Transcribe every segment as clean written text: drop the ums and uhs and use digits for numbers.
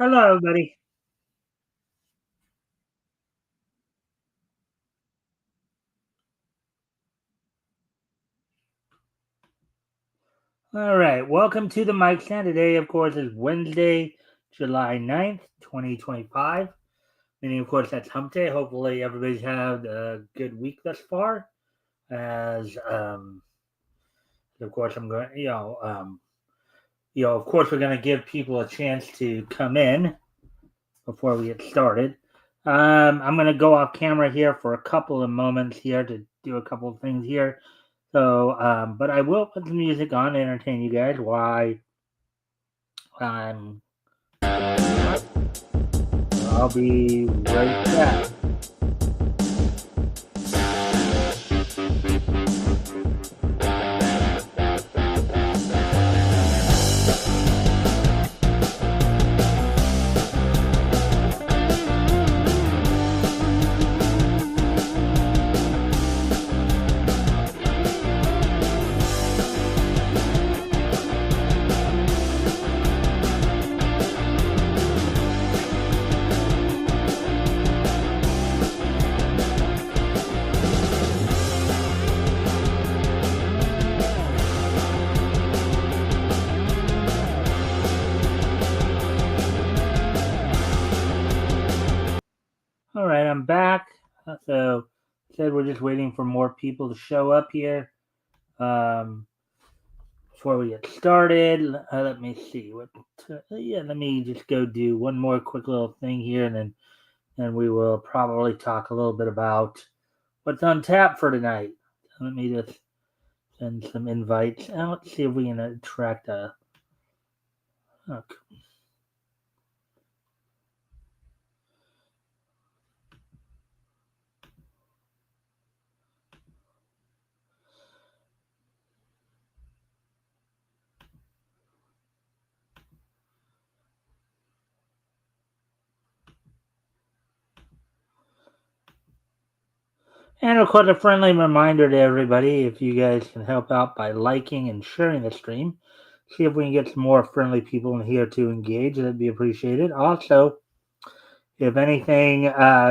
Hello, everybody. All right. Welcome to the Mikestand. Today, of course, is Wednesday, July 9th, 2025. Meaning, of course, that's hump day. Hopefully, everybody's had a good week thus far. As, of course, I'm going, of course, we're going to give people a chance to come in before we get started. I'm going to go off camera here for a couple of moments here to do a couple of things here. So, but I will put the music on to entertain you guys while I'm. I'll be right back. All right, I'm back. So, said we're just waiting for more people to show up here. Um, Before we get started, let me see what. Let me just go do one more quick little thing here, and we will probably talk a little bit about what's on tap for tonight. Let me just send some invites. Let's see if we can attract a. Okay. And of course, a friendly reminder to everybody, if you guys can help out by liking and sharing the stream, see if we can get some more friendly people in here to engage. That'd be appreciated. Also, if anything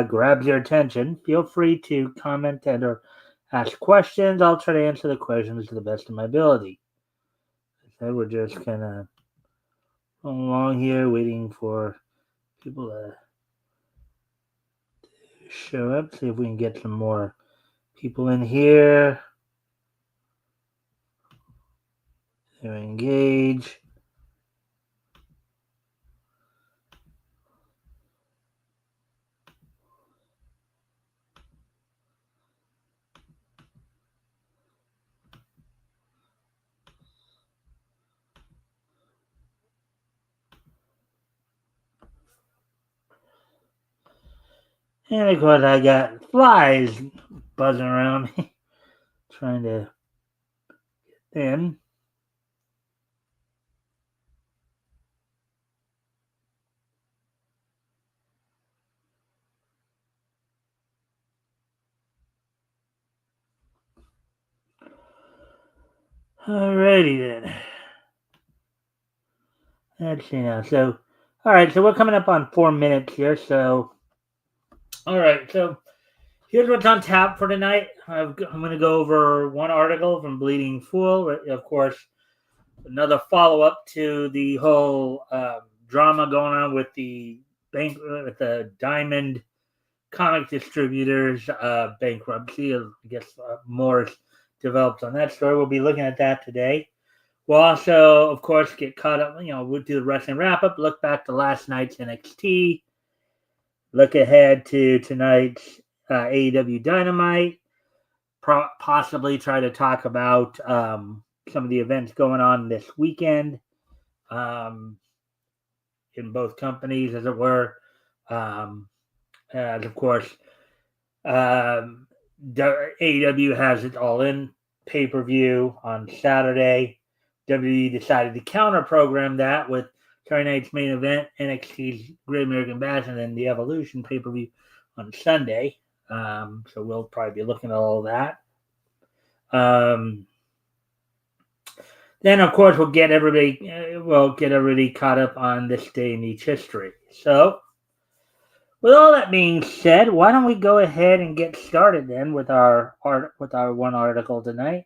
grabs your attention, feel free to comment and or ask questions. I'll try to answer the questions to the best of my ability. So we're just kind of along here waiting for people to show up. See if we can get some more people in here to engage. And of course, I got flies buzzing around me, trying to get in. Alrighty then. Let's see now. So, all right. So we're coming up on 4 minutes here. So, all right. So here's what's on tap for tonight. I'm going to go over one article from Bleeding Fool. Of course, another follow up to the whole drama going on with the with the Diamond comic distributors bankruptcy. I guess more develops on that story. We'll be looking at that today. We'll also, of course, get caught up. We'll do the wrestling wrap up, look back to last night's NXT, look ahead to tonight's AEW Dynamite, possibly try to talk about some of the events going on this weekend um, in both companies, as it were. As of course, um, AEW has it all in pay per view on Saturday. WWE decided to counter program that with Saturday night's main event, NXT's Great American Bash, and then the Evolution pay per view on Sunday. So we'll probably be looking at all of that. Then, of course, we'll get everybody caught up on this day in each history. So, with all that being said, why don't we go ahead and get started then with our one article tonight?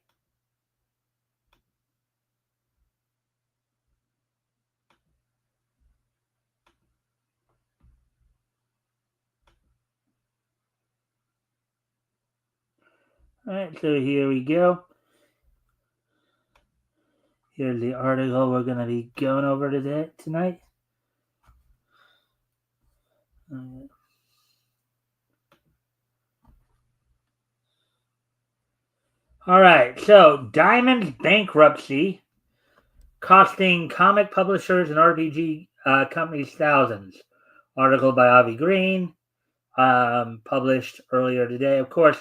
All right, so here we go. Here's the article we're going to be going over today tonight. All right, so Diamond's bankruptcy costing comic publishers and RPG companies thousands. Article by Avi Green, published earlier today. Of course,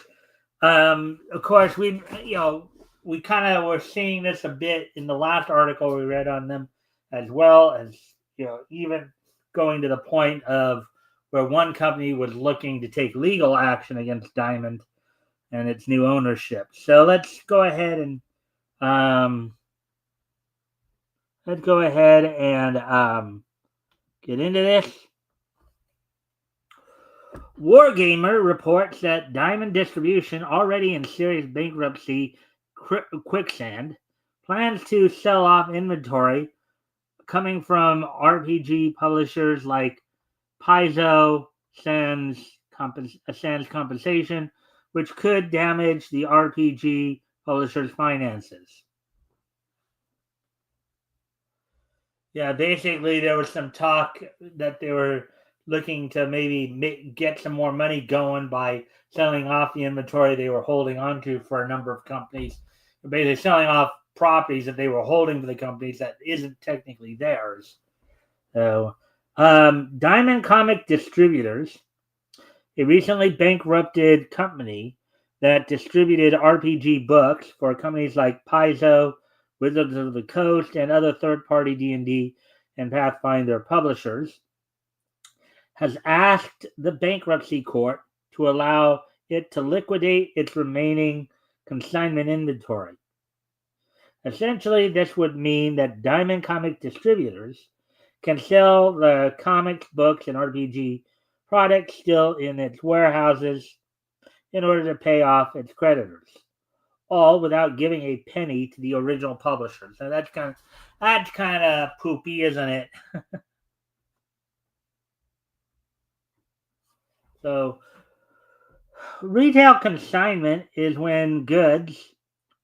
we kind of were seeing this a bit in the last article we read on them, as well as even going to the point of where one company was looking to take legal action against Diamond and its new ownership. So um, let's go ahead and get into this. Wargamer reports that Diamond Distribution, already in serious bankruptcy quicksand, plans to sell off inventory coming from RPG publishers like Paizo, Sans Compensation, which could damage the RPG publishers' finances. Yeah, basically, there was some talk that they were looking to maybe get some more money going by selling off the inventory they were holding onto for a number of companies. Basically, selling off properties that they were holding for the companies that isn't technically theirs. So, Diamond Comic Distributors, a recently bankrupted company that distributed RPG books for companies like Paizo, Wizards of the Coast, and other third-party D&D and Pathfinder publishers, has asked the bankruptcy court to allow it to liquidate its remaining consignment inventory. Essentially, this would mean that Diamond Comic Distributors can sell the comics, books, and RPG products still in its warehouses in order to pay off its creditors, all without giving a penny to the original publisher. So that's kind of poopy, isn't it? So retail consignment is when goods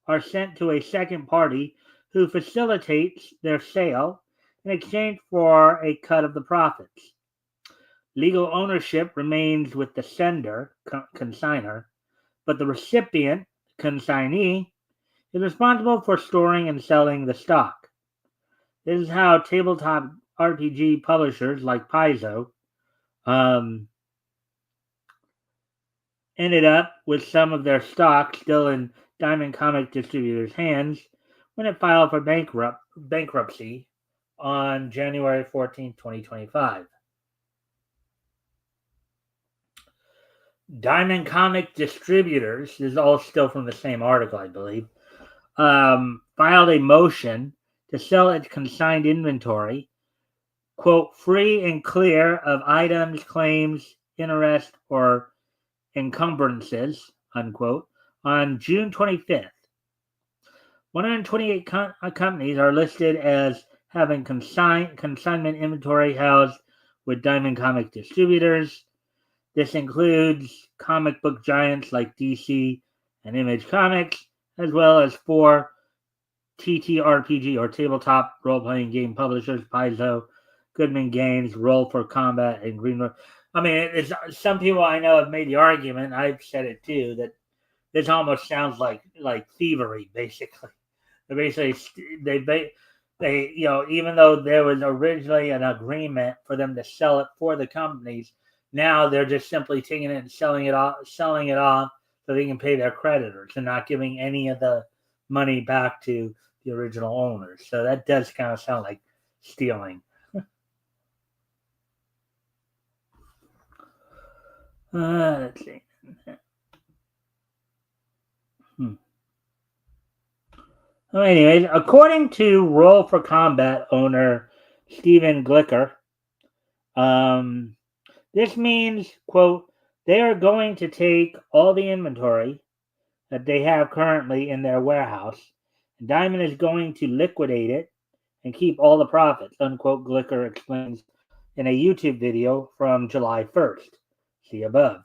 are sent to a second party who facilitates their sale in exchange for a cut of the profits. Legal ownership remains with the sender, consigner, but the recipient, consignee, is responsible for storing and selling the stock. This is how tabletop RPG publishers like Paizo ended up with some of their stock still in Diamond Comic Distributors' hands when it filed for bankruptcy on January 14, 2025. Diamond Comic Distributors, this is all still from the same article, I believe, filed a motion to sell its consigned inventory, quote, free and clear of items, claims, interest, or encumbrances, unquote, on June 25th. 128 companies are listed as having consignment inventory housed with Diamond Comic Distributors. This includes comic book giants like DC and Image Comics, as well as 4 TTRPG or tabletop role-playing game publishers: Paizo, Goodman Games, Roll for Combat, and Green. I mean, some people I know have made the argument. I've said it too, that this almost sounds like thievery. Basically, they even though there was originally an agreement for them to sell it for the companies, now they're just simply taking it and selling it off so they can pay their creditors and not giving any of the money back to the original owners. So that does kind of sound like stealing. Let's see. Hmm. Well, anyways, according to Roll for Combat owner Stephen Glicker, um, this means, quote, they are going to take all the inventory that they have currently in their warehouse, and Diamond is going to liquidate it and keep all the profits, unquote, Glicker explains in a YouTube video from July 1st. See above.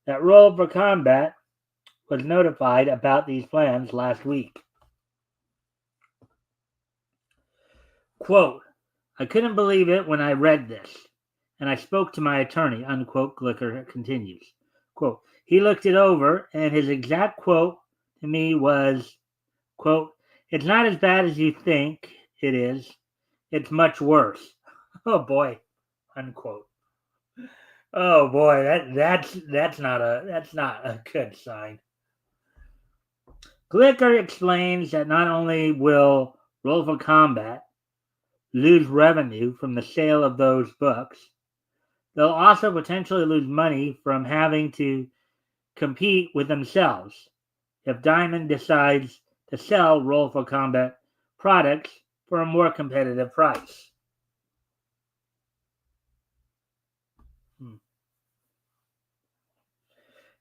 That Roll for Combat was notified about these plans last week. Quote, I couldn't believe it when I read this, and I spoke to my attorney, unquote, Glicker continues. Quote, he looked it over, and his exact quote to me was, quote, it's not as bad as you think it is. It's much worse. Oh boy, unquote. Oh boy, that's not a good sign. Glicker explains that not only will Roll for Combat lose revenue from the sale of those books, they'll also potentially lose money from having to compete with themselves if Diamond decides to sell Roll for Combat products for a more competitive price.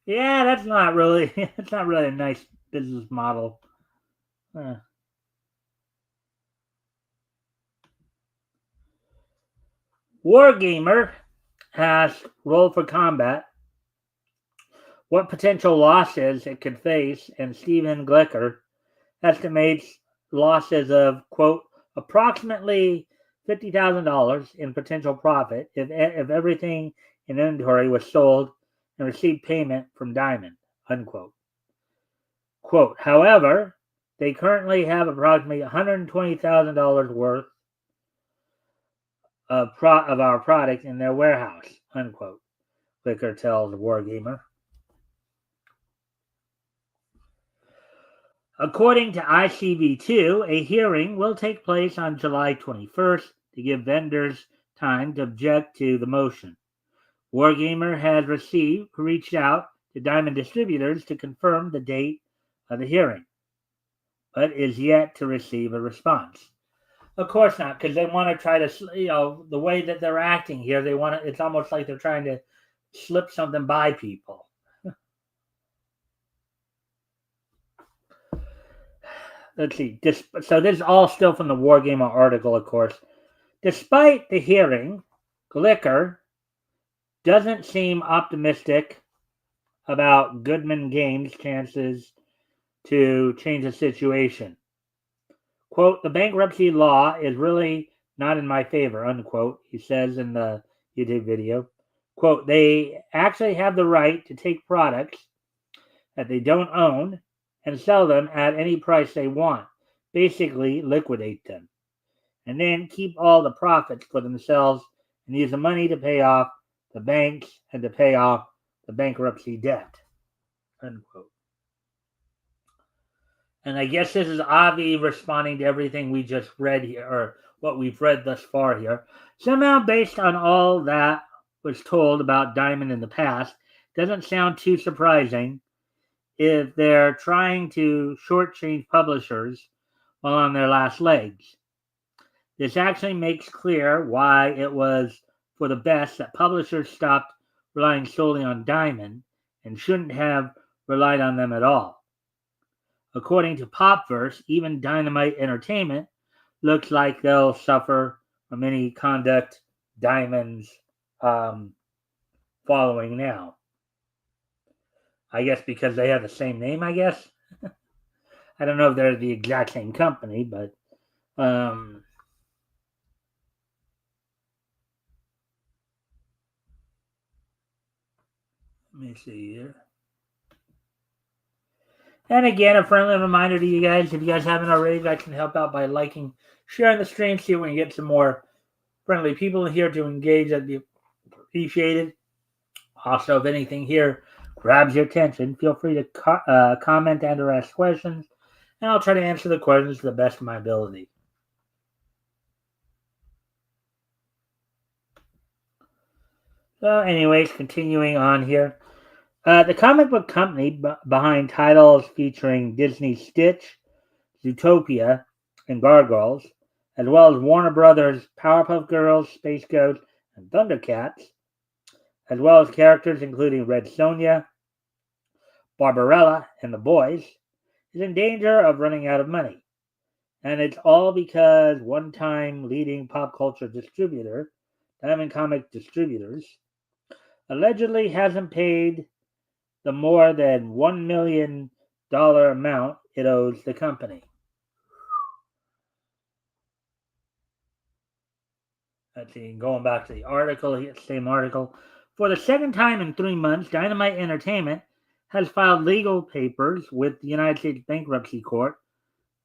Yeah, that's not really it's not really a nice business model. Uh, Wargamer has Roll for Combat what potential losses it could face, and Stephen Glicker estimates losses of, quote, approximately $50,000 in potential profit if everything in inventory was sold and received payment from Diamond, unquote. Quote, however, they currently have approximately $120,000 worth of our product in their warehouse, unquote, Glicker tells Wargamer. According to ICV2, a hearing will take place on July 21st to give vendors time to object to the motion. Wargamer has reached out to Diamond distributors to confirm the date of the hearing, but is yet to receive a response. Of course not, because they want to try to, the way that they're acting here, it's almost like they're trying to slip something by people. Let's see. So this is all still from the Wargamer article, of course. Despite the hearing, Glicker doesn't seem optimistic about Goodman Games' chances to change the situation. Quote, the bankruptcy law is really not in my favor, unquote, he says in the YouTube video. Quote, they actually have the right to take products that they don't own and sell them at any price they want, basically liquidate them, and then keep all the profits for themselves and use the money to pay off the banks and to pay off the bankruptcy debt, unquote. And I guess this is Avi responding to everything we just read here, or what we've read thus far here. Somehow, based on all that was told about Diamond in the past, doesn't sound too surprising if they're trying to shortchange publishers while on their last legs. This actually makes clear why it was for the best that publishers stopped relying solely on Diamond and shouldn't have relied on them at all. According to Popverse, even Dynamite Entertainment looks like they'll suffer from any conduct Diamond's following now. I guess because they have the same name, I guess. I don't know if they're the exact same company, but let me see here. And again, a friendly reminder to you guys, if you guys haven't already, you guys can help out by liking, sharing the stream, see if we can get some more friendly people in here to engage. That'd be appreciated. Also, if anything here grabs your attention, feel free to comment and or ask questions, and I'll try to answer the questions to the best of my ability. So anyways, continuing on here. The comic book company behind titles featuring Disney Stitch, Zootopia, and Gargoyles, as well as Warner Brothers' Powerpuff Girls, Space Ghost, and Thundercats, as well as characters including Red Sonja, Barbarella, and the Boys, is in danger of running out of money. And it's all because one-time leading pop culture distributor, Diamond Comic Distributors, allegedly hasn't paid the more than $1 million amount it owes the company. Let's see, going back to the article, same article. For the second time in 3 months, Dynamite Entertainment has filed legal papers with the United States Bankruptcy Court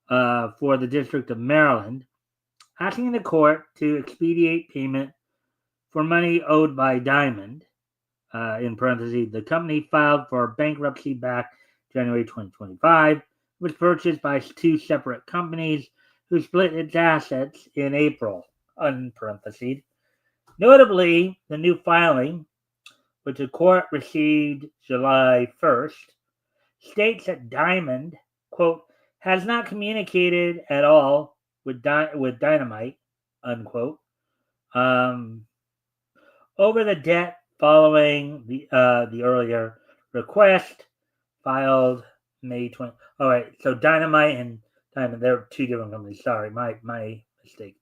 for the District of Maryland, asking the court to expedite payment for money owed by Diamond. In parentheses, the company filed for bankruptcy back January 2025, was purchased by two separate companies who split its assets in April, in parentheses. Notably, the new filing, which the court received July 1st, states that Diamond, quote, has not communicated at all with Dynamite, unquote, over the debt following the earlier request filed May 20. All right, so Dynamite and Diamond, they're two different companies. Sorry, my mistake.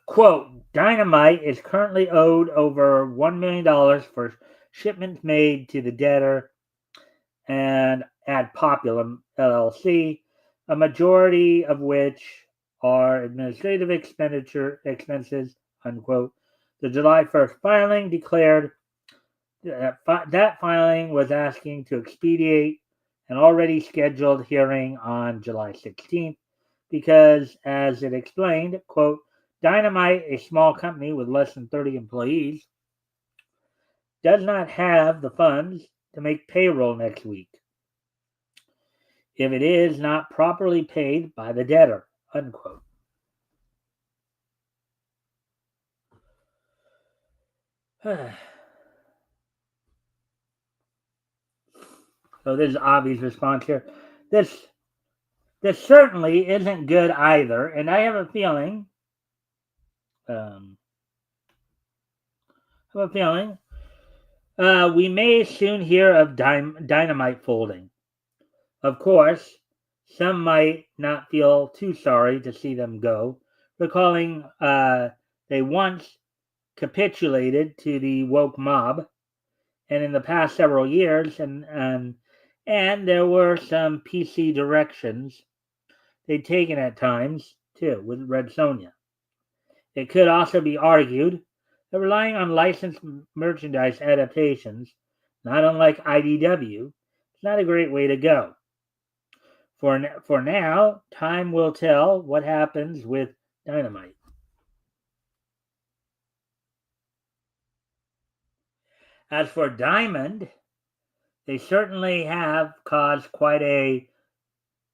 Quote, Dynamite is currently owed over $1 million for shipments made to the debtor and Ad Populum LLC, a majority of which are administrative expenses, unquote. The July 1st filing declared that filing was asking to expedite an already scheduled hearing on July 16th because, as it explained, quote, Dynamite, a small company with less than 30 employees, does not have the funds to make payroll next week if it is not properly paid by the debtor, unquote. So there's an obvious response here. This certainly isn't good either, and I have a feeling we may soon hear of Dynamite folding. Of course, some might not feel too sorry to see them go, recalling they once capitulated to the woke mob, and in the past several years, and there were some PC directions they'd taken at times too with Red Sonja. It could also be argued that relying on licensed merchandise adaptations, not unlike IDW, is not a great way to go. For now, time will tell what happens with Dynamite. As for Diamond, they certainly have caused quite a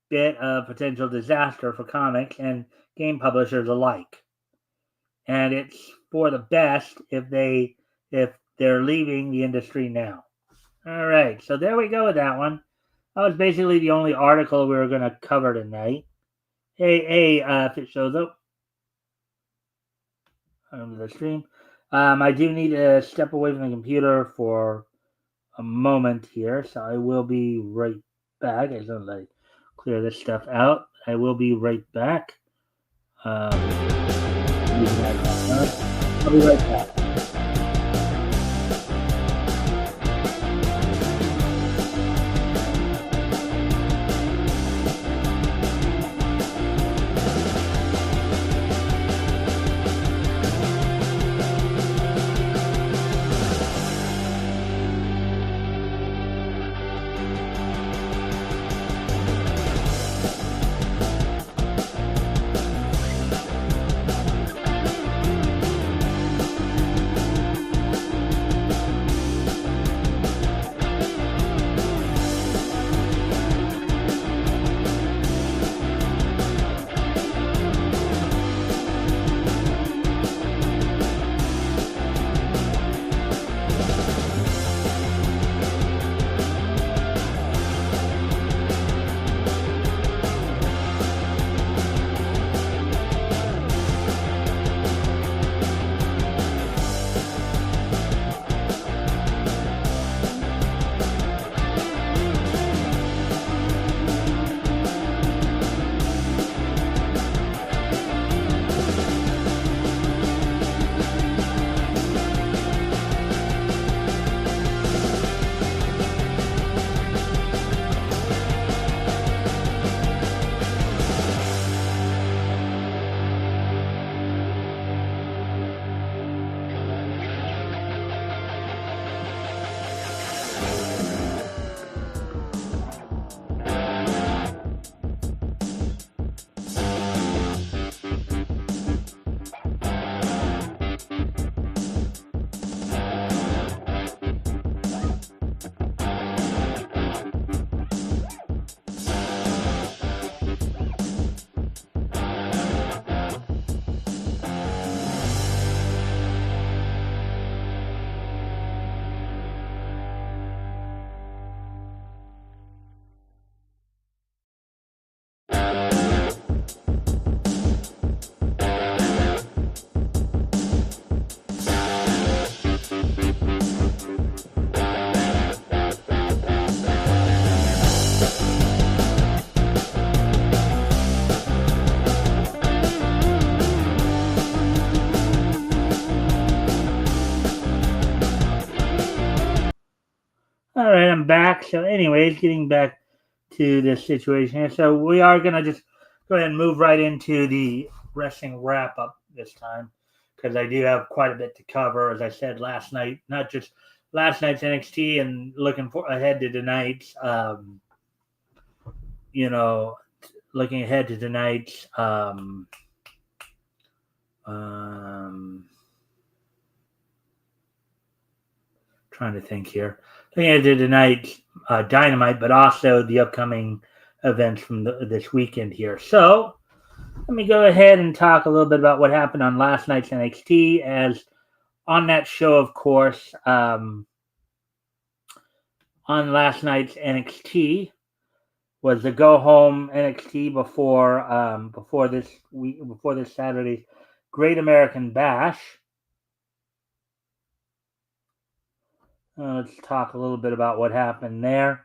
bit of potential disaster for comics and game publishers alike. And it's for the best if they're leaving the industry now. All right, so there we go with that one. That was basically the only article we were going to cover tonight. Hey, if it shows up on the stream, I do need to step away from the computer for a moment here, so I will be right back. As soon as I clear this stuff out, I will be right back. I'll be right back. All right, I'm back. So, anyways, getting back to this situation here. So, we are going to just go ahead and move right into the wrestling wrap up this time because I do have quite a bit to cover, as I said last night, not just last night's NXT and looking ahead to tonight's, looking ahead to tonight's, trying to think here. Looking ahead to tonight's Dynamite, but also the upcoming events from this weekend here. So let me go ahead and talk a little bit about what happened on last night's NXT. As on that show, of course, on last night's NXT was the go home NXT before this Saturday's Great American Bash. Let's talk a little bit about what happened there.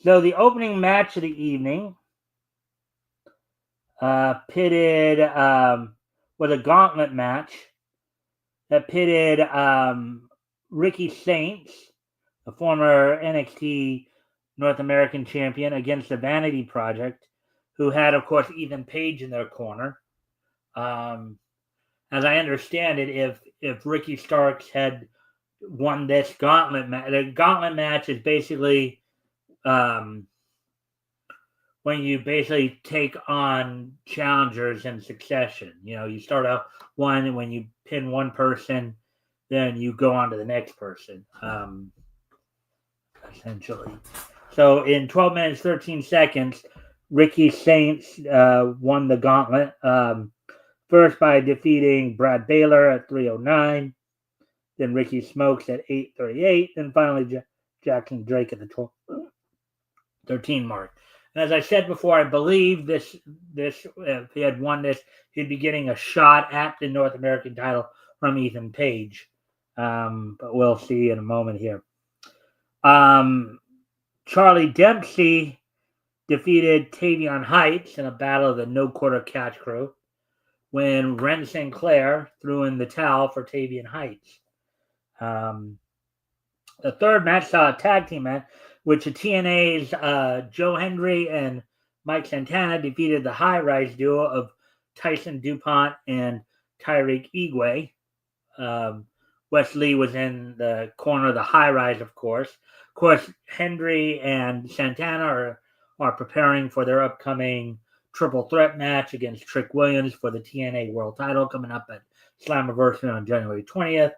So the opening match of the evening pitted was a gauntlet match that pitted Ricky Saints, the former NXT North American champion, against the Vanity Project, who had, of course, Ethan Page in their corner. As I understand it, if Ricky Starks had won this gauntlet match, the gauntlet match is basically when you basically take on challengers in succession. You start out one, and when you pin one person, then you go on to the next person, essentially. So in 12 minutes, 13 seconds, Ricky Saints won the gauntlet, first by defeating Brad Baylor at 3:09, then Ricky Smokes at 8:38, and finally Jackson Drake at the 13 mark. And as I said before, I believe this if he had won this, he'd be getting a shot at the North American title from Ethan Page. But we'll see in a moment here. Charlie Dempsey defeated Tavion Heights in a battle of the No Quarter Catch Crew when Ren Sinclair threw in the towel for Tavion Heights. The third match saw a tag team match, which the TNA's Joe Hendry and Mike Santana defeated the High Rise duo of Tyson DuPont and Tyreek Igwe. Wes Lee was in the corner of the High Rise, of course. Of course, Hendry and Santana are preparing for their upcoming triple threat match against Trick Williams for the TNA World Title coming up at Slammiversary on January 20th.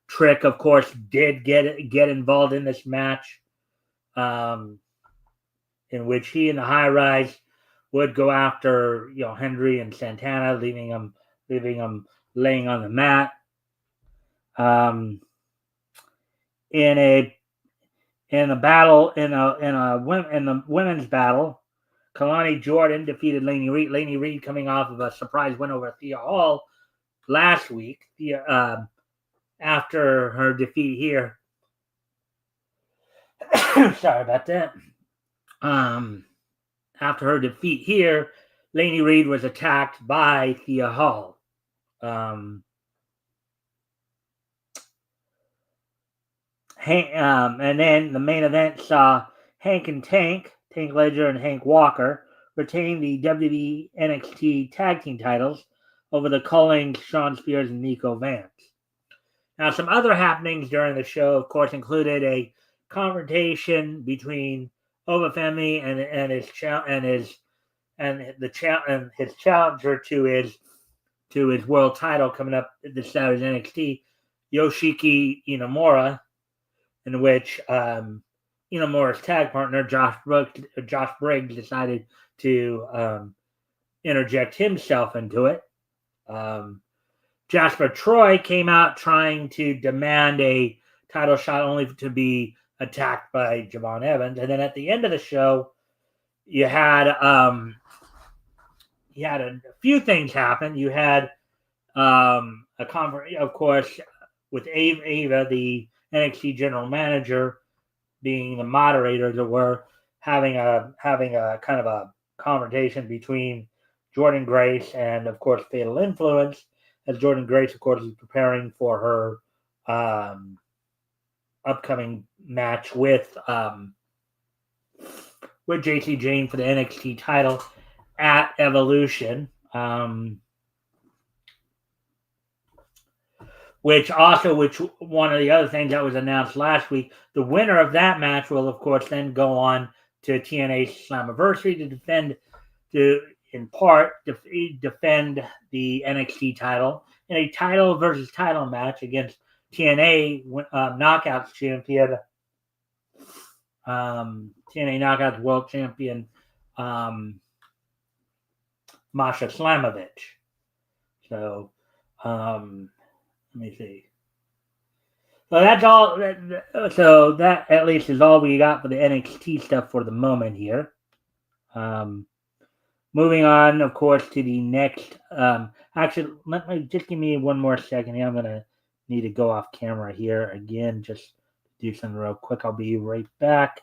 Trick, of course, did get involved in this match, in which he and the High Rise would go after Hendry and Santana, leaving them laying on the mat. In the women's battle, Kalani Jordan defeated Lainey Reed. Lainey Reed coming off of a surprise win over Thea Hall last week. After her defeat here. Sorry about that. After her defeat here, Lainey Reed was attacked by Thea Hall. And then the main event saw Hank Ledger and Hank Walker, retain the WWE NXT tag team titles over the Cullings, Shawn Spears, and Nico Vance. Now, some other happenings during the show, of course, included a confrontation between Obafemi and his challenger to his world title coming up this Saturday's NXT, Yoshiki Inamura, in which Inamura's tag partner Josh Briggs decided to interject himself into it. Jasper Troy came out trying to demand a title shot, only to be attacked by Javon Evans. And then at the end of the show, you had a few things happen. You had a conference, of course, with Ava, the NXT general manager, being the moderator, that were having a kind of a confrontation between Jordan Grace and, of course, Fatal Influence, as Jordan Grace, of course, is preparing for her upcoming match with JC Jane for the NXT title at Evolution. Which one of the other things that was announced last week, the winner of that match will, of course, then go on to TNA Slammiversary to defend the NXT title in a title versus title match against TNA Knockouts champion, TNA Knockouts World Champion Masha Slamovich. So, let me see. So that's all. So that at least is all we got for the NXT stuff for the moment here. Moving on, of course, to the next. Actually, just give me one more second here. I'm gonna need to go off camera here again. Just do something real quick. I'll be right back.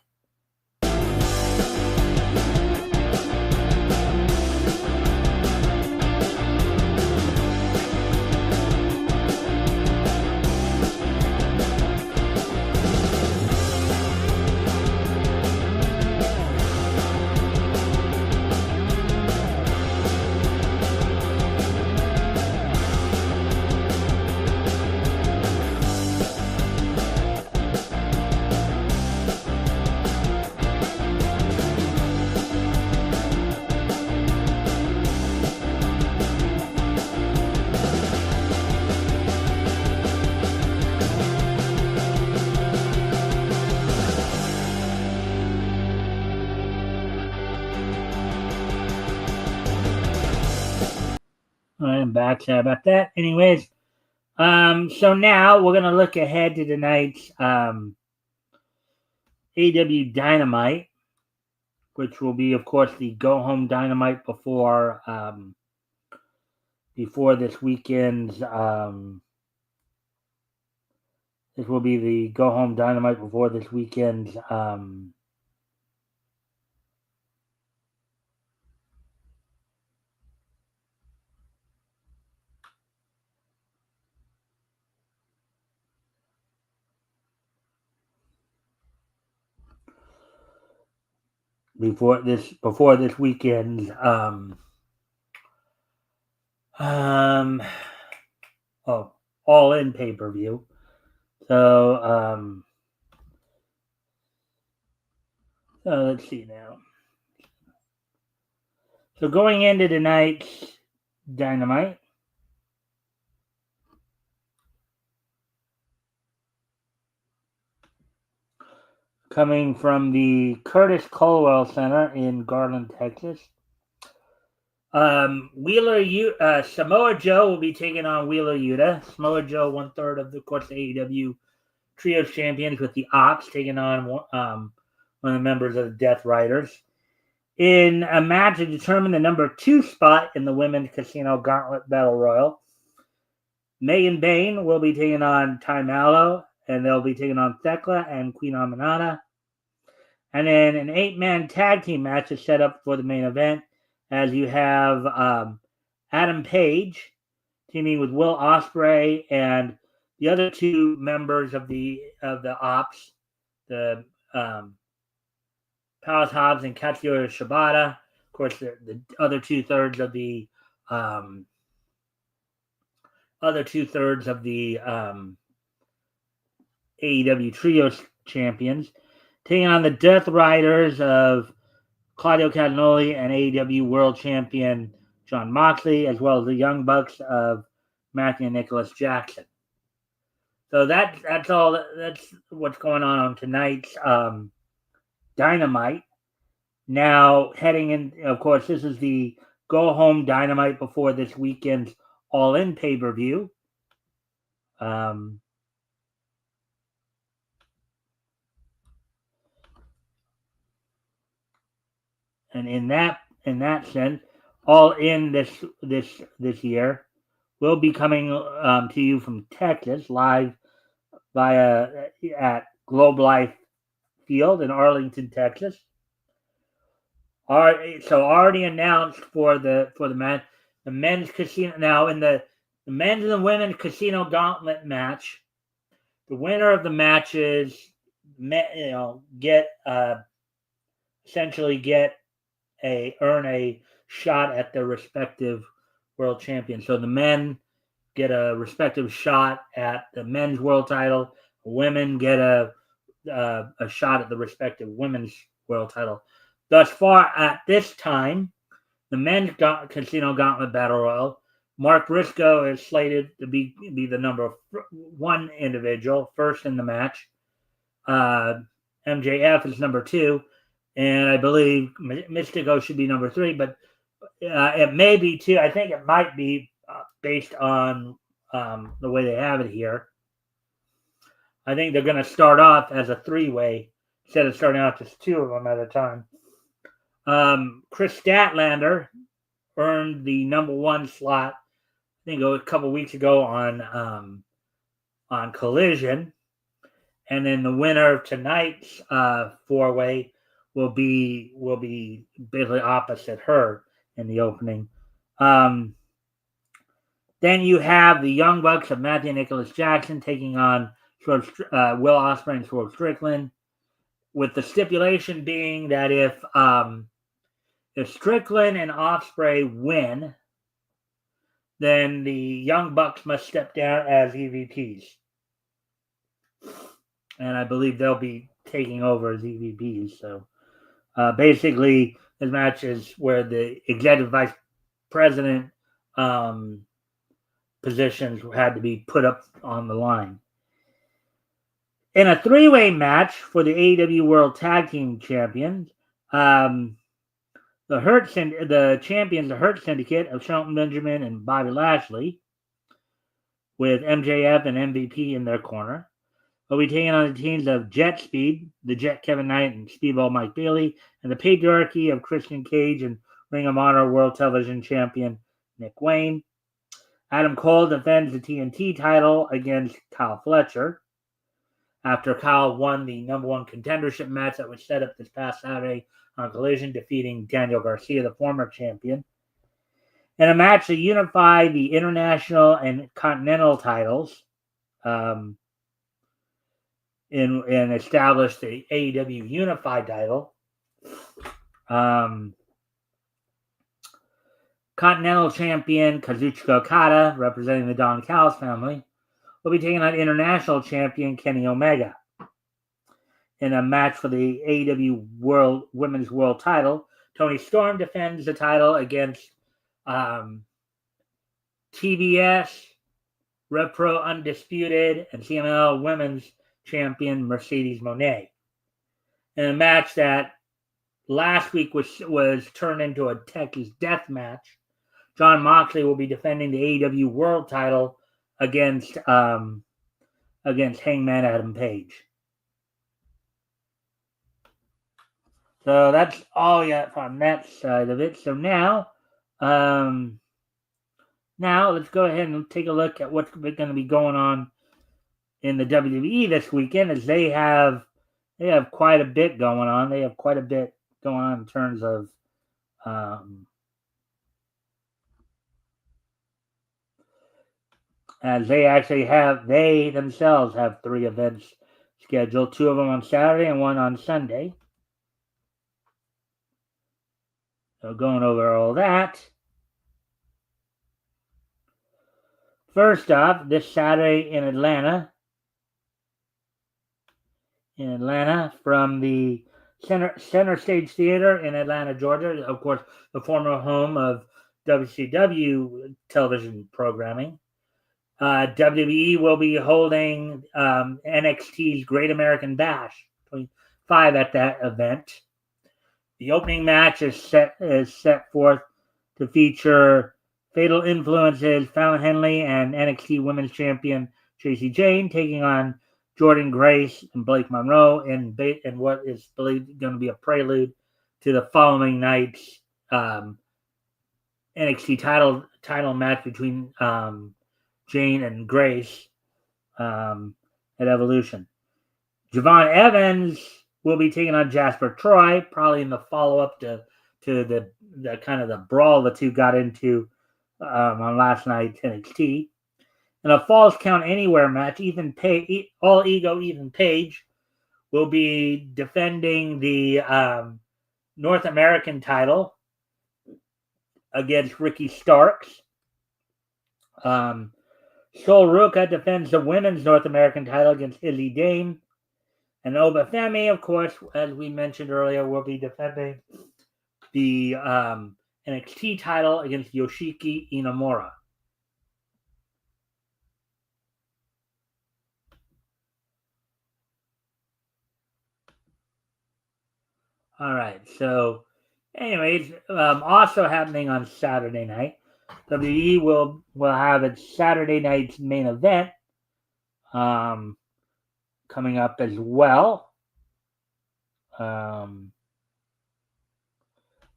I'm back. Sorry about that. Anyways, so now we're gonna look ahead to tonight's AEW Dynamite, which will be, of course, the Go Home Dynamite before this weekend's. This will be the Go Home Dynamite before this weekend's. Before this weekend's All In pay-per-view. So let's see now. So going into tonight's Dynamite, coming from the Curtis Culwell Center in Garland, Texas, Samoa Joe will be taking on Wheeler Yuta. Samoa Joe, 1/3 of the AEW Trios champions, with the Ops taking on one of the members of the Death Riders in a match to determine the number 2 spot in the Women's Casino Gauntlet Battle Royal. Megan Bayne will be taking on Ty Mallow, and they'll be taking on Thekla and Queen Aminata. And then an 8-man tag team match is set up for the main event, as you have Adam Page teaming with Will Ospreay and the other 2 members of the Ops, the Palace Hobbs and Katsuyori Shibata. Of course, the other 2/3 of the AEW Trios champions, taking on the Death Riders of Claudio Catanoli and AEW World Champion Jon Moxley, as well as the Young Bucks of Matthew and Nicholas Jackson. So that's all. That's what's going on tonight's Dynamite. Now, heading in, of course, this is the Go Home Dynamite before this weekend's All In pay-per-view. And in that sense, All In this year will be coming to you from Texas, live at Globe Life Field in Arlington, Texas. So already announced for the men's casino. Now in the men's and the women's casino gauntlet match, the winner of the matches, get essentially earn a shot at their respective world champion. So the men get a respective shot at the men's world title. Women get a shot at the respective women's world title. Thus far, at this time, the men's Casino Gauntlet Battle Royal, Mark Briscoe is slated to be the number one individual, first in the match. MJF is number 2, and I believe Mystico should be number 3, but it may be 2. I think it might be based on the way they have it here. I think they're going to start off as a 3-way instead of starting out just 2 of them at a time. Chris Statlander earned the number 1 slot, I think a couple weeks ago on Collision. And then the winner of tonight's 4-way will be basically opposite her in the opening. Then you have the Young Bucks of Matthew Nicholas Jackson taking on Will Ospreay and Swerve Strickland, with the stipulation being that if Strickland and Ospreay win, then the Young Bucks must step down as EVPs. And I believe they'll be taking over as EVPs. So basically, this match is where the executive vice president positions had to be put up on the line. In a 3-way match for the AEW World Tag Team Champions, the champions, the Hurt Syndicate of Shelton Benjamin and Bobby Lashley, with MJF and MVP in their corner, will be taking on the teams of Jet Speed, the Jet Kevin Knight and Speedball Mike Bailey, and the Patriarchy of Christian Cage and Ring of Honor World Television Champion Nick Wayne. Adam Cole defends the TNT title against Kyle Fletcher after Kyle won the number 1 contendership match that was set up this past Saturday on Collision, defeating Daniel Garcia, the former champion. In a match to unify the international and continental titles, and establish the AEW Unified title. Continental champion Kazuchika Okada, representing the Don Callis family, will be taking on international champion Kenny Omega. In a match for the AEW Women's World title, Toni Storm defends the title against TBS, Rev Pro Undisputed, and CMLL Women's champion Mercedes Moné. In a match that last week was turned into a Texas death match, Jon Moxley will be defending the AEW World title against Hangman Adam Page. So that's all you got on that side of it. So now let's go ahead and take a look at what's going to be going on in the WWE this weekend, as they have quite a bit going on. They have quite a bit going on in terms of as they themselves have 3 events scheduled, 2 of them on Saturday and 1 on Sunday. So going over all that. First off, this Saturday in Atlanta, from the Center Stage Theater in Atlanta, Georgia, of course, the former home of WCW television programming. WWE will be holding NXT's Great American Bash 25 at that event. The opening match is set forth to feature Fatal Influences, Fallon Henley, and NXT Women's Champion Tracy Jane taking on Jordynne Grace and Blake Monroe in what is believed going to be a prelude to the following night's NXT title match between Jane and Grace at Evolution. Javon Evans will be taking on Jasper Troy, probably in the follow-up to the kind of the brawl the two got into on last night's NXT. In a Falls Count Anywhere match, All Ego Ethan Page will be defending the North American title against Ricky Starks. Sol Ruka defends the women's North American title against Izzy Dame. And Obafemi, of course, as we mentioned earlier, will be defending the NXT title against Yoshiki Inamura. All right, so anyways, also happening on Saturday night, WWE will have its Saturday night's main event coming up as well. That'll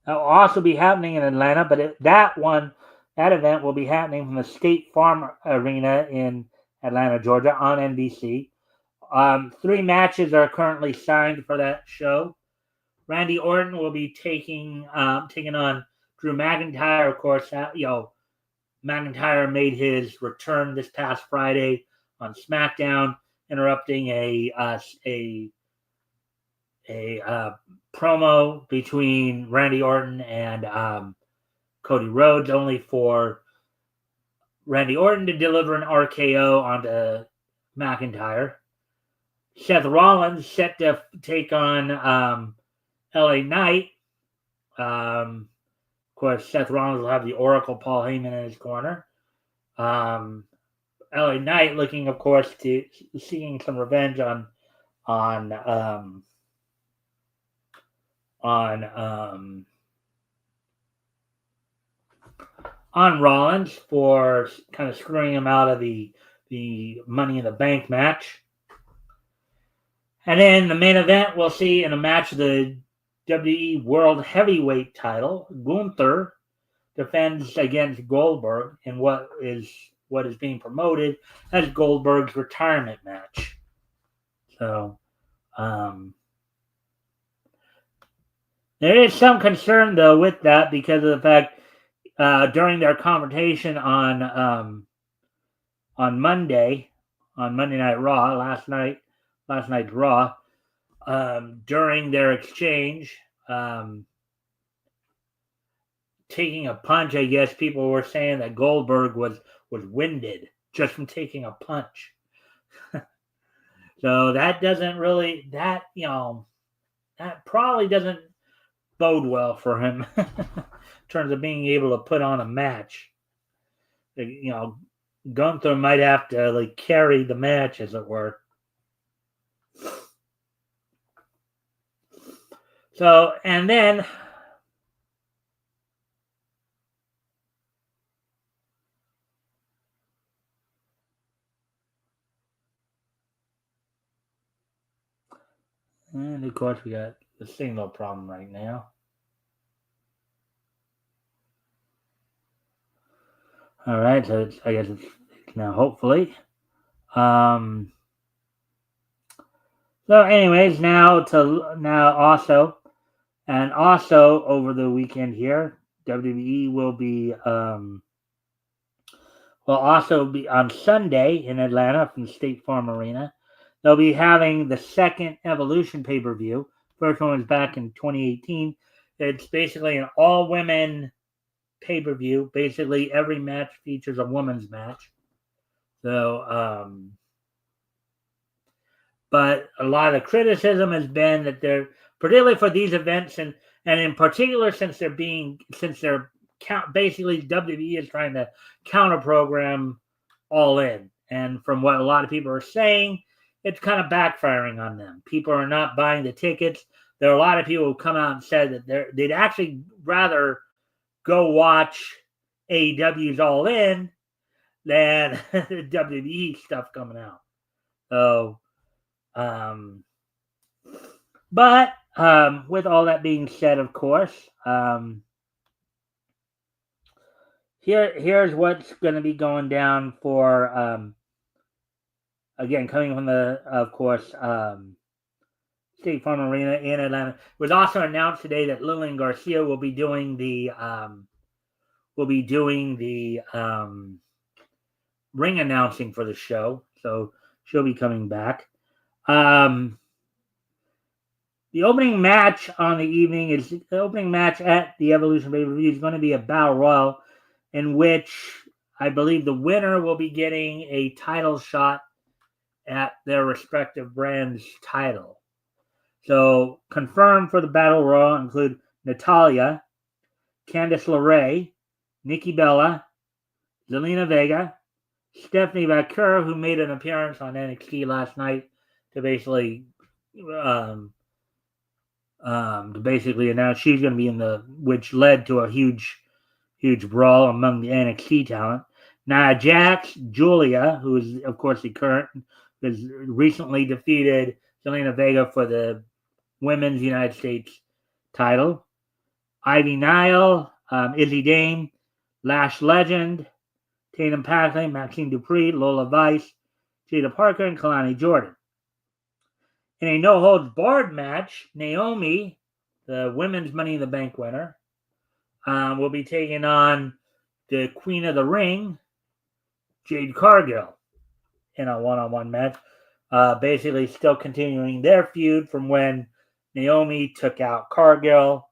also be happening in Atlanta, but that event will be happening from the State Farm Arena in Atlanta, Georgia, on NBC. 3 matches are currently signed for that show. Randy Orton will be taking on Drew McIntyre. Of course, McIntyre made his return this past Friday on SmackDown, interrupting a promo between Randy Orton and Cody Rhodes, only for Randy Orton to deliver an RKO onto McIntyre. Seth Rollins set to take on LA Knight. Of course, Seth Rollins will have the Oracle Paul Heyman in his corner. LA Knight looking, of course, to seeking some revenge on Rollins for kind of screwing him out of the Money in the Bank match. And then the main event, we'll see in a match of the WWE World Heavyweight title, Gunther defends against Goldberg in what is being promoted as Goldberg's retirement match. So, there is some concern, though, with that because of the fact during their confrontation on Monday Night Raw, last night's Raw, during their exchange, taking a punch, I guess people were saying that Goldberg was winded just from taking a punch. So that doesn't really, that probably doesn't bode well for him in terms of being able to put on a match. Gunther might have to carry the match, as it were. So, and then and of course we got the signal problem right now. All right, so I guess it's now, hopefully. So anyways, now also over the weekend here, WWE will also be on Sunday in Atlanta from State Farm Arena. They'll be having the second Evolution pay-per-view. First one was back in 2018. It's basically an all-women pay-per-view. Basically, every match features a women's match. So, but a lot of criticism has been that they're, particularly for these events, and in particular since they're basically WWE is trying to counter program All In, and from what a lot of people are saying, it's kind of backfiring on them. People are not buying the tickets. There are a lot of people who come out and said that they'd actually rather go watch AEW's All In than the WWE stuff coming out. So, but with all that being said, of course, here's what's going to be going down for again, coming from the, of course, State Farm Arena in Atlanta. It was also announced today that Lillian Garcia will be doing the ring announcing for the show, so she'll be coming back. The opening match on the evening is the opening match at the Evolution pay-per-view is going to be a battle royal, in which I believe the winner will be getting a title shot at their respective brand's title. So confirmed for the battle royal include Natalya, Candice LeRae, Nikki Bella, Zelina Vega, Stephanie Vaquer, who made an appearance on NXT last night to basically announce she's going to be in which led to a huge brawl among the NXT talent. Nia Jax, Julia, who is of course has recently defeated Zelina Vega for the Women's United States title. Ivy Nile, Izzy Dane, Lash Legend, Tatum Paxley, Maxine Dupree, Lola Vice, Jada Parker, and Kalani Jordan. In a no-holds-barred match, Naomi, the women's Money in the Bank winner, will be taking on the Queen of the Ring, Jade Cargill, in a one-on-one match. Basically still continuing their feud from when Naomi took out Cargill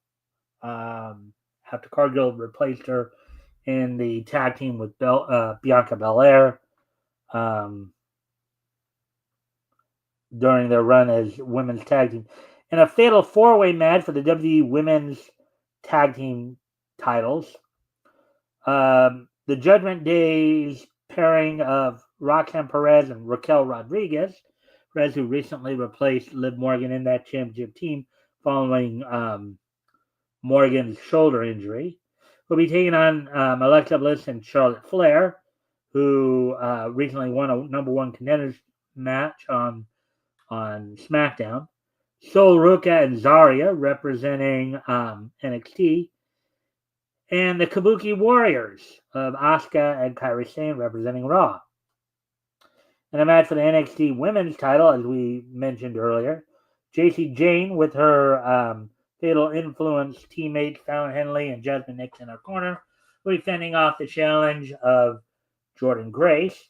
after Cargill replaced her in the tag team with Bianca Belair during their run as women's tag team. In a fatal four-way match for the WWE Women's Tag Team titles, the Judgment Day's pairing of Roxanne Perez and Raquel Rodriguez, Perez who recently replaced Liv Morgan in that championship team following Morgan's shoulder injury, will be taking on Alexa Bliss and Charlotte Flair, who recently won a number one contenders match on SmackDown. Sol Ruka and Zarya representing NXT, and the Kabuki Warriors of Asuka and Kairi Sane representing Raw. In a match for the NXT Women's title, as we mentioned earlier, Jacy Jayne with her Fatal Influence teammates Fallon Henley and Jasmine Nix in her corner will be fending off the challenge of Jordynne Grace.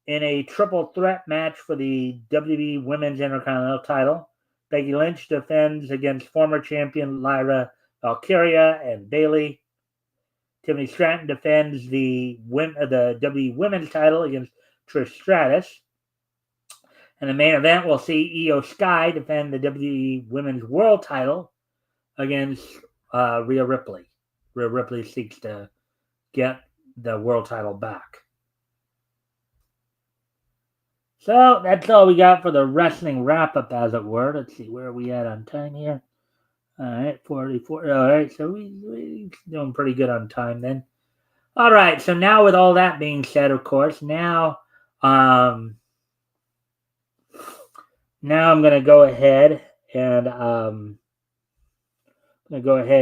In a triple threat match for the WWE Women's Intercontinental title, Becky Lynch defends against former champion Lyra Valkyria and Bayley. Tiffany Stratton defends the WWE Women's title against Trish Stratus. In the main event, we'll see Io Sky defend the WWE Women's World title against Rhea Ripley. Rhea Ripley seeks to get the world title back. So that's all we got for the wrestling wrap-up, as it were. Let's see, where are we at on time here? All right, 44. All right, so we're doing pretty good on time then. All right, so now with all that being said, of course, now I'm going to go ahead and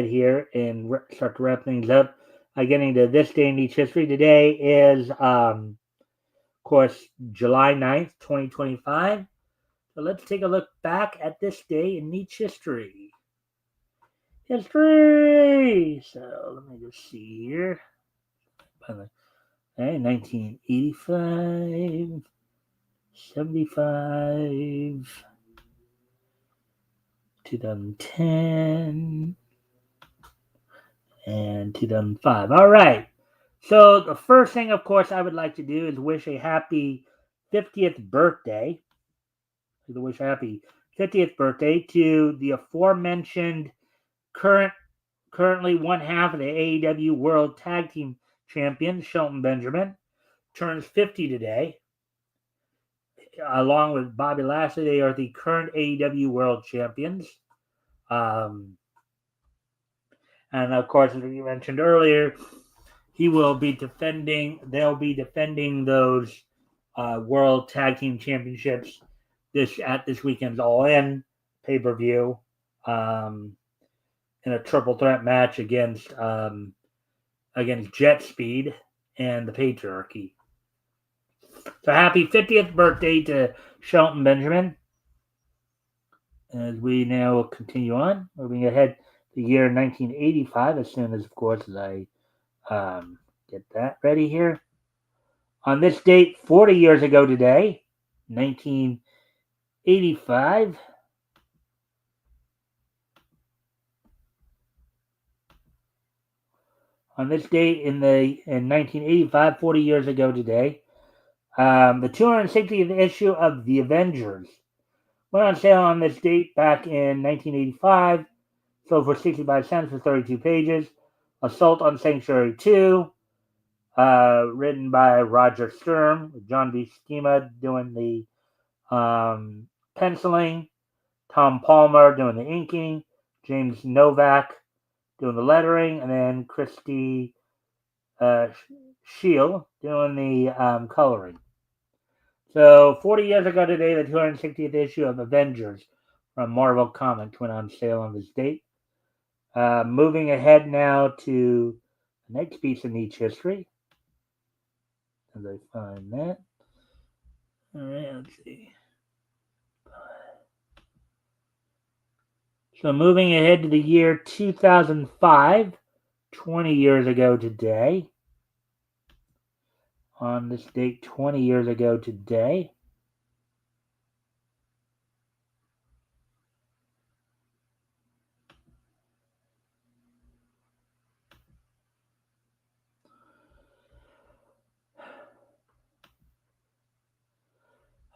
here and start to wrap things up by getting to this day in each history. Today is, of course, July 9th, 2025. So let's take a look back at this day in Nietzsche history. So let me just see here. Okay, 1985, 75, 2010, and 2005. All right. So the first thing, of course, I would like to do is wish a happy 50th birthday. Wish a happy 50th birthday to the aforementioned currently one half of the AEW World Tag Team Champion, Shelton Benjamin, turns 50 today. Along with Bobby Lashley, they are the current AEW World Champions. And of course, as we mentioned earlier, they'll be defending those World Tag Team Championships at this weekend's All In pay-per-view in a triple threat match against Jet Speed and the Patriarchy. So happy 50th birthday to Shelton Benjamin. As we now continue on, moving ahead to the year 1985, as soon as, of course, as I get that ready here. On this date, 40 years ago today, 1985, on this date in 1985, 40 years ago today, the 260th issue of The Avengers went on sale on this date back in 1985, sold for 65 cents for 32 pages. Assault on Sanctuary 2, written by Roger Sturm, with John B. Schema doing the penciling, Tom Palmer doing the inking, James Novak doing the lettering, and then Christy Shield doing the coloring. So 40 years ago today, the 260th issue of Avengers from Marvel Comics went on sale on this date. Moving ahead now to the next piece of niche history. As I find that. All right, let's see. So moving ahead to the year 2005, 20 years ago today. On this date, 20 years ago today.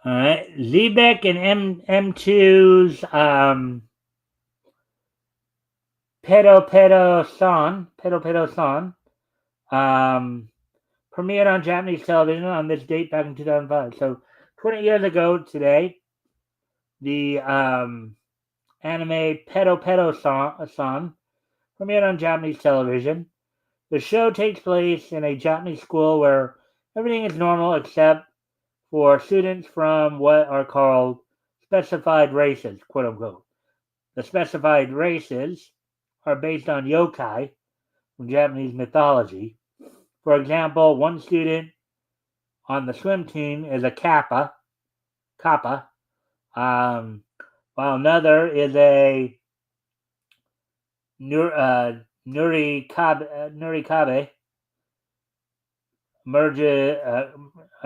All right, Zebek and M2's Pedo San premiered on Japanese television on this date back in 2005. So 20 years ago today, the anime Pedo San premiered on Japanese television. The show takes place in a Japanese school where everything is normal except for students from what are called specified races, quote unquote. The specified races are based on yokai from Japanese mythology. For example, one student on the swim team is a kappa, while another is a nurikabe,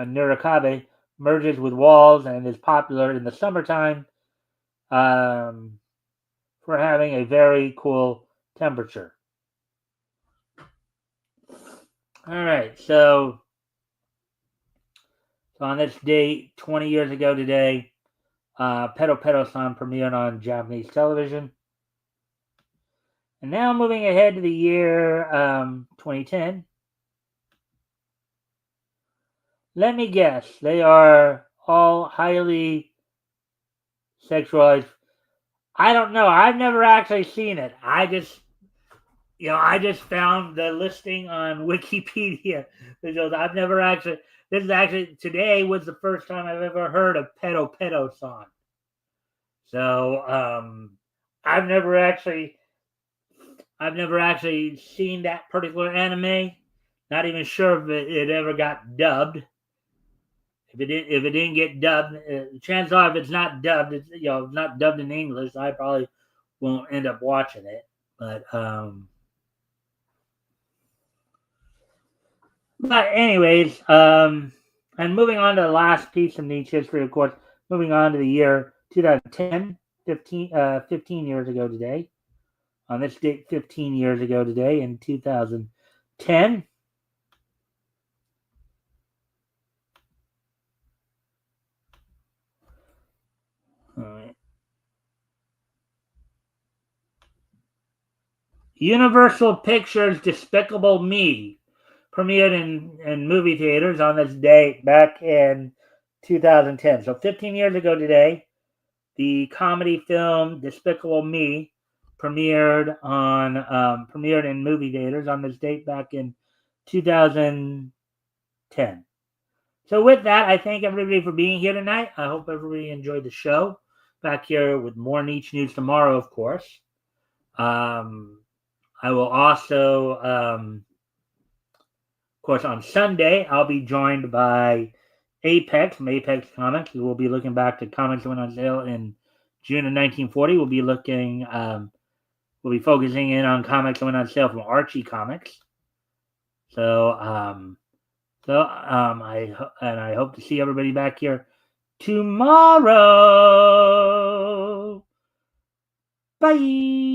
nurikabe merges with walls and is popular in the summertime for having a very cool temperature. All right, so on this date, 20 years ago today, Pedo premiered on Japanese television. And now moving ahead to the year 2010. Let me guess, they are all highly sexualized. I don't know. I've never actually seen it. I just found the listing on Wikipedia because I've never actually. This is actually today was the first time I've ever heard of Pedo San. So I've never actually seen that particular anime. Not even sure if it ever got dubbed. If it didn't get dubbed, chances are if it's not dubbed, it's not dubbed in English. I probably won't end up watching it. But anyways, and moving on to the last piece of niche history, of course, moving on to the year 2010, 15 years ago today. On this date, 15 years ago today, in 2010. All right. Universal Pictures' Despicable Me premiered in movie theaters on this date back in 2010. So 15 years ago today, the comedy film Despicable Me premiered in movie theaters on this date back in 2010. So with that, I thank everybody for being here tonight. I hope everybody enjoyed the show. Back here with more niche news tomorrow, of course. I will also, of course, on Sunday, I'll be joined by Apex from Apex Comics. We will be looking back to comics that went on sale in June of 1940. We'll be focusing in on comics that went on sale from Archie Comics. So So I hope to see everybody back here tomorrow. Bye.